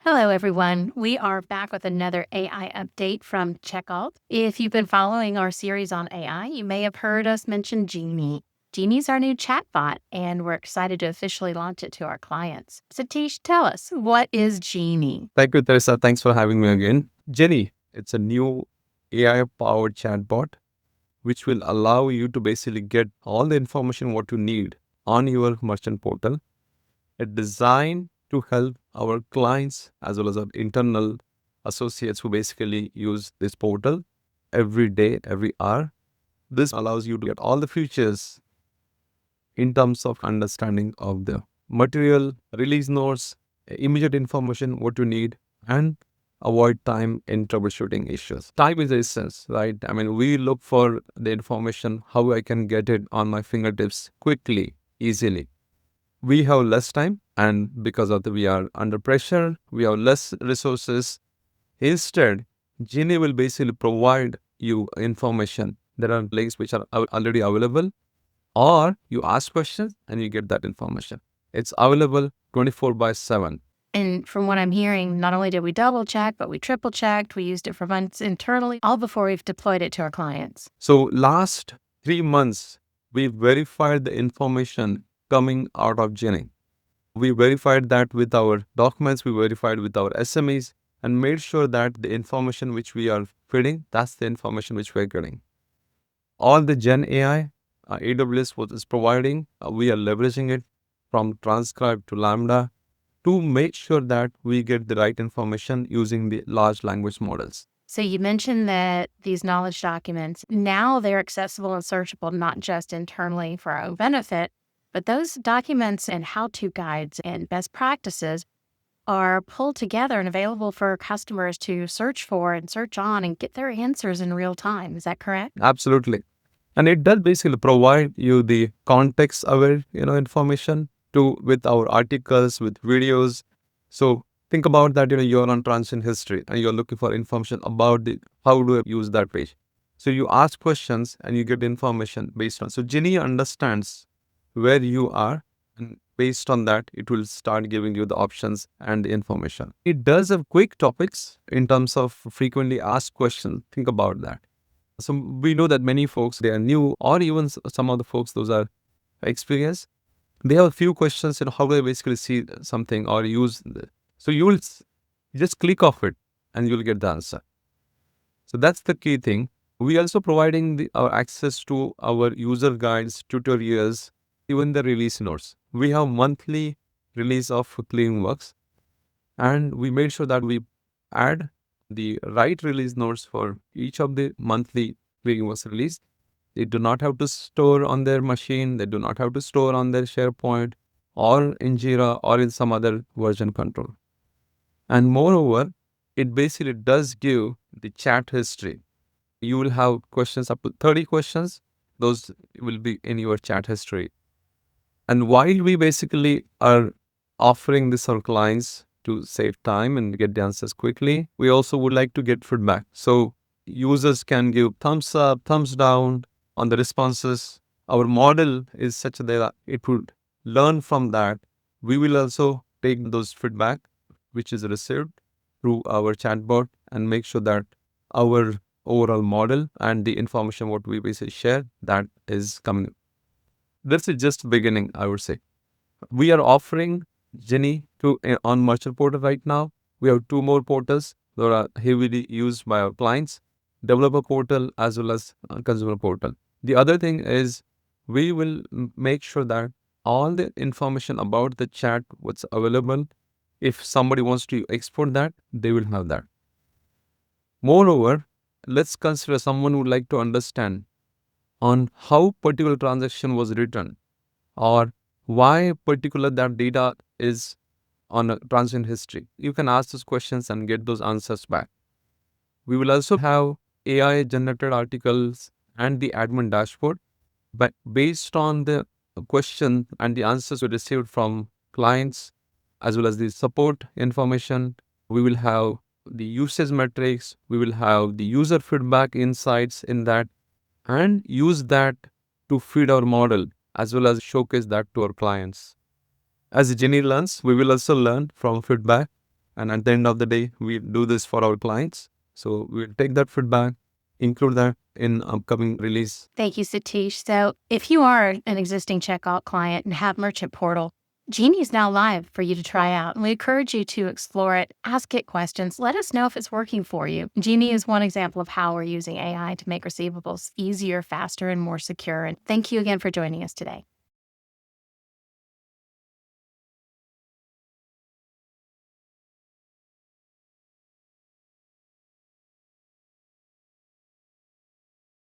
Hello, everyone. We are back with another AI update from CheckAlt. If you've been following our series on AI, you may have heard us mention Genie. Genie's our new chatbot, and we're excited to officially launch it to our clients. Satish, tell us, what is Genie? Thank you, Teresa. Thanks for having me again. Jenny, it's a new AI-powered chatbot which will allow you to basically get all the information what you need on your merchant portal. It's designed to help our clients as well as our internal associates who basically use this portal every day, every hour. This allows you to get all the features in terms of understanding of the material, release notes, immediate information, what you need, and avoid time in troubleshooting issues. Time is the essence, right? I mean, we look for the information, how I can get it on my fingertips quickly, easily. We have less time, and because of we are under pressure, we have less resources. Instead, Genie will basically provide you information. There are links which are already available, or you ask questions and you get that information. It's available 24/7. And from what I'm hearing, not only did we double check, but we triple checked. We used it for months internally, all before we've deployed it to our clients. So last 3 months, we verified the information coming out of Genie. We verified that with our documents, we verified with our SMEs, and made sure that the information which we are feeding, that's the information which we're getting. All the Gen AI, AWS is providing, we are leveraging it from Transcribe to Lambda to make sure that we get the right information using the large language models. So you mentioned that these knowledge documents, now they're accessible and searchable, not just internally for our own benefit, but those documents and how-to guides and best practices are pulled together and available for customers to search for and search on and get their answers in real time. Is that correct? Absolutely. And it does basically provide you the context aware, information to with our articles, with videos. So think about that, you're on transaction history and you're looking for information about the how do I use that page. So you ask questions and you get information based on. So Genie understands where you are, and based on that, it will start giving you the options and the information. It does have quick topics in terms of frequently asked questions. Think about that. So we know that many folks, they are new, or even some of the folks, those are experienced. They have a few questions, how do I basically see something or use so you will just click off it and you'll get the answer. So that's the key thing. We also providing our access to our user guides, tutorials, even the release notes. We have monthly release of clean works, and we made sure that we add the right release notes for each of the monthly clean works release. They do not have to store on their machine. They do not have to store on their SharePoint or in Jira or in some other version control. And moreover, it basically does give the chat history. You will have questions up to 30 questions. Those will be in your chat history. And while we basically are offering this to our clients to save time and get the answers quickly, we also would like to get feedback. So users can give thumbs up, thumbs down on the responses. Our model is such that it would learn from that. We will also take those feedback which is received through our chatbot and make sure that our overall model and the information what we basically share, that is coming. This is just beginning, I would say. We are offering Genie on merchant portal right now. We have 2 more portals that are heavily used by our clients, developer portal as well as consumer portal. The other thing is we will make sure that all the information about the chat, what's available, if somebody wants to export that, they will have that. Moreover, let's consider someone would like to understand on how particular transaction was written or why particular that data is on a transaction history. You can ask those questions and get those answers back. We will also have AI generated articles and the admin dashboard, but based on the question and the answers we received from clients as well as the support information, we will have the usage metrics, we will have the user feedback insights in that, and use that to feed our model as well as showcase that to our clients. As Genie learns, we will also learn from feedback And at the end of the day, we do this for our clients. So we'll take that feedback, include that in upcoming release. Thank you, Satish. So if you are an existing CheckAlt client and have Merchant Portal, Genie is now live for you to try out, and we encourage you to explore it, ask it questions, let us know if it's working for you. Genie is one example of how we're using AI to make receivables easier, faster, and more secure. And thank you again for joining us today.